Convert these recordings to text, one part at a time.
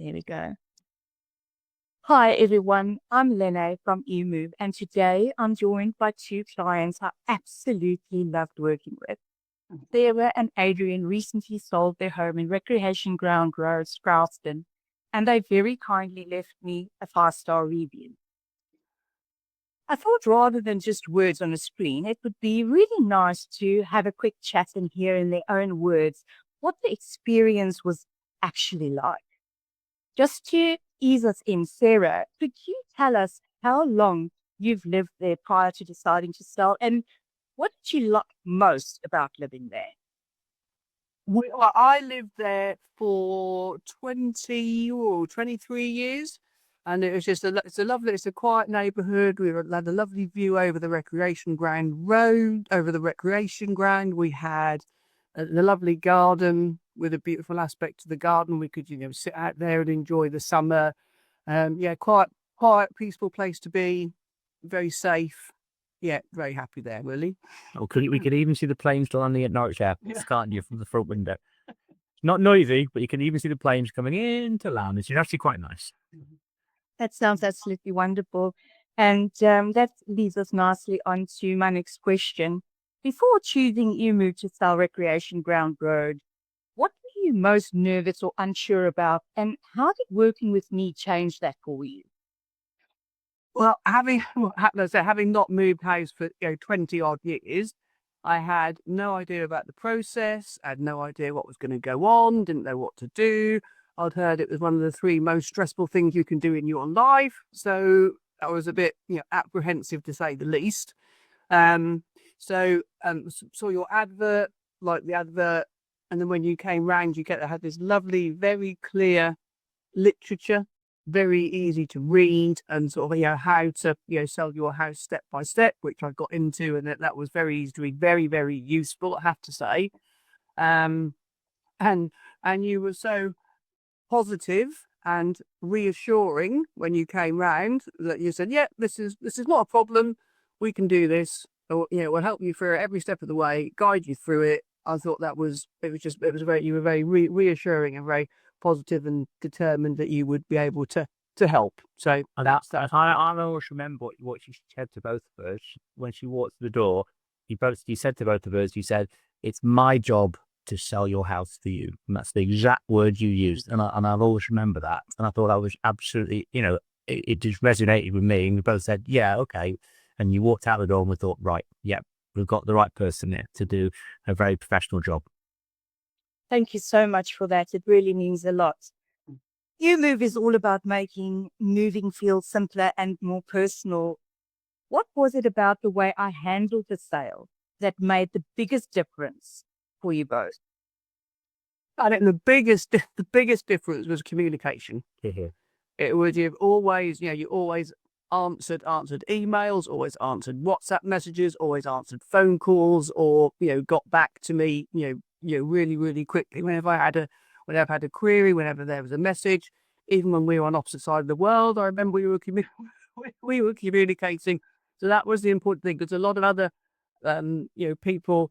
There we go. Hi everyone, I'm Lene from EweMove, and today I'm joined by two clients I absolutely loved working with. Sarah and Adrian recently sold their home in Recreation Ground Road, Scrouston, and they very kindly left me a 5-star review. I thought rather than just words on a screen, it would be really nice to have a quick chat and hear in their own words what the experience was actually like. Just to ease us in, Sarah, could you tell us how long you've lived there prior to deciding to sell, and what did you like most about living there? Well, I lived there for 20 or 23 years, and it was just it's a quiet neighbourhood. Had a lovely view over the recreation ground road, over the recreation ground. We had a lovely garden with a beautiful aspect to the garden. We could, sit out there and enjoy the summer. Yeah, quiet, peaceful place to be, very safe. Yeah, very happy there, really. Oh, we could even see the planes landing at Norwich Airport, can't you, from the front window? Not noisy, but you can even see the planes coming into land. It's actually quite nice. That sounds absolutely wonderful. And that leads us nicely on to my next question. Before choosing EweMove to sell Recreation Ground Road, what were you most nervous or unsure about, and how did working with me change that for you? Well, having not moved house for 20 odd years, I had no idea about the process. I had no idea what was going to go on. Didn't know what to do. I'd heard it was one of the 3 most stressful things you can do in your life, so I was a bit apprehensive, to say the least. Saw your advert, like the advert, and then when you came round, had this lovely, very clear literature, very easy to read, and sort of how to sell your house step by step, which I got into, and that was very easy to read, very, very useful, I have to say. And you were so positive and reassuring when you came round that you said, yeah, this is not a problem, we can do this, or we'll help you through it every step of the way, guide you through it. I thought you were very reassuring and very positive and determined that you would be able to help. So that's that. I always remember what she said to both of us when she walked through the door. You said to both of us, you said, it's my job to sell your house for you. And that's the exact word you used. And I'll always remember that. And I thought that was absolutely, it just resonated with me. And we both said, yeah, okay. And you walked out the door and we thought, right, yeah, we've got the right person there to do a very professional job. Thank you so much for that. It really means a lot. EweMove is all about making moving feel simpler and more personal. What was it about the way I handled the sale that made the biggest difference for you both? I think the biggest difference was communication. It was you always answered emails, always answered WhatsApp messages, always answered phone calls, or got back to me really, really quickly whenever I had a query, whenever there was a message. Even when we were on opposite side of the world, I remember we were communicating. So that was the important thing, because a lot of other people,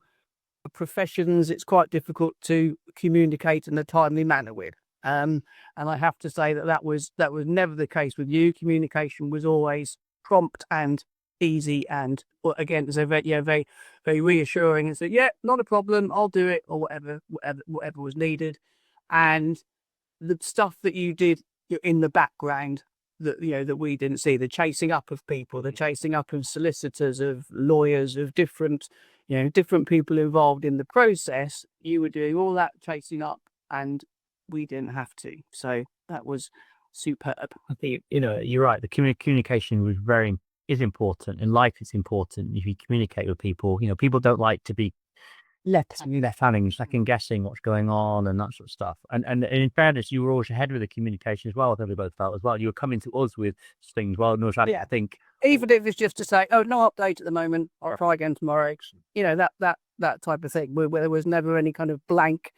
professions, it's quite difficult to communicate in a timely manner with. And I have to say that was never the case with you. Communication was always prompt and easy, and again, so very, very, very reassuring. And so, yeah, not a problem, I'll do it, or whatever was needed. And the stuff that you did in the background that we didn't see, the chasing up of people, the chasing up of solicitors, of lawyers, of different people involved in the process, you were doing all that chasing up, and we didn't have to. So that was superb. I think you're right. The communication is important. In life, it's important. If you communicate with people, people don't like to be left hanging, second guessing what's going on and that sort of stuff. And in fairness, you were always ahead with the communication as well. I think we both felt as well. You were coming to us with things. Well, no, I think even if it's just to say, oh, no update at the moment, I'll try again tomorrow. That type of thing. Where there was never any kind of blank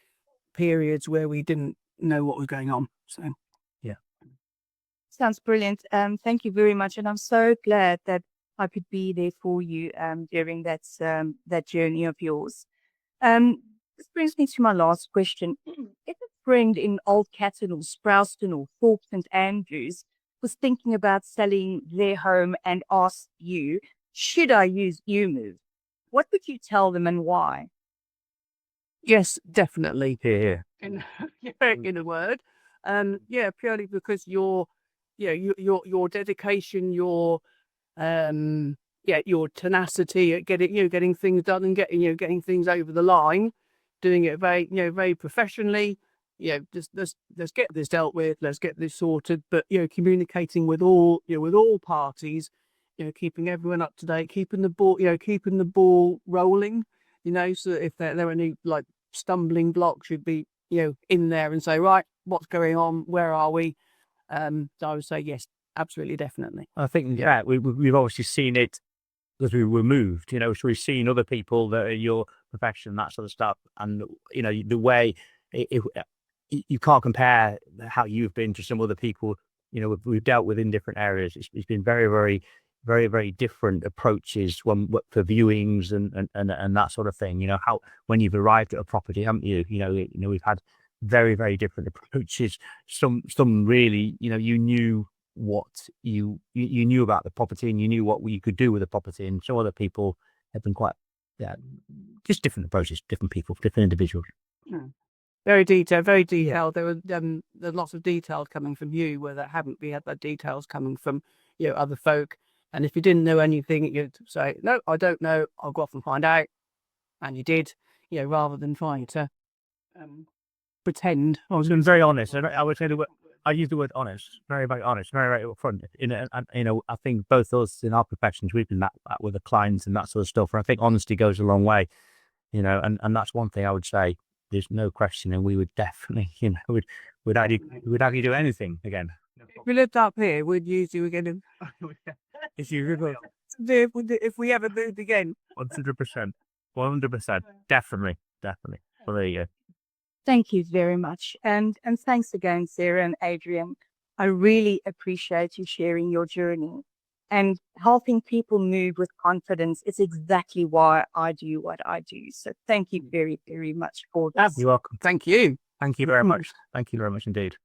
periods where we didn't know what was going on. So yeah, sounds brilliant. Thank you very much, and I'm so glad that I could be there for you during that journey of yours. This brings me to my last question. If a friend in Oldcastle or Sprowston or Thorpe St Andrews was thinking about selling their home and asked you, should I use EweMove? What would you tell them and why? Yes, definitely. Here. In, in a word, yeah, purely because your dedication, your tenacity at getting things done and getting things over the line, doing it very professionally. Just let's get this dealt with, let's get this sorted. But communicating with all parties, keeping everyone up to date, keeping the ball rolling. So that if there are any like stumbling blocks, you'd be in there and say, right, what's going on, where are we? So I would say yes, absolutely, definitely. I think, yeah, we've obviously seen it as we were moved, so we've seen other people that are your profession, that sort of stuff. And, the way you can't compare how you've been to some other people, we've dealt with in different areas. It's been very, very, very, very different approaches for viewings and that sort of thing. How, when you've arrived at a property, haven't you? We've had very, very different approaches. Some really, you knew what you knew about the property and you knew what you could do with the property, and some other people have been quite just different approaches, different people, different individuals. Very detailed. There were there's lots of details coming from you where we had that details coming from other folk. And if you didn't know anything, you'd say, no, I don't know, I'll go off and find out. And you did, rather than trying to pretend. I was being very honest. I would say I use the word honest, very, very honest, very, very upfront. I think both us in our professions, we've been that with the clients and that sort of stuff. And I think honesty goes a long way, and that's one thing I would say. There's no question, and we would definitely, would actually do anything again. If we lived up here, we'd use you again. If we ever moved again. 100%. 100%. Definitely. Well, there you go. Thank you very much. And thanks again, Sarah and Adrian. I really appreciate you sharing your journey and helping people move with confidence. Is exactly why I do what I do. So thank you very, very much for this. You're welcome. Thank you. Thank you very much. Thank you very much indeed.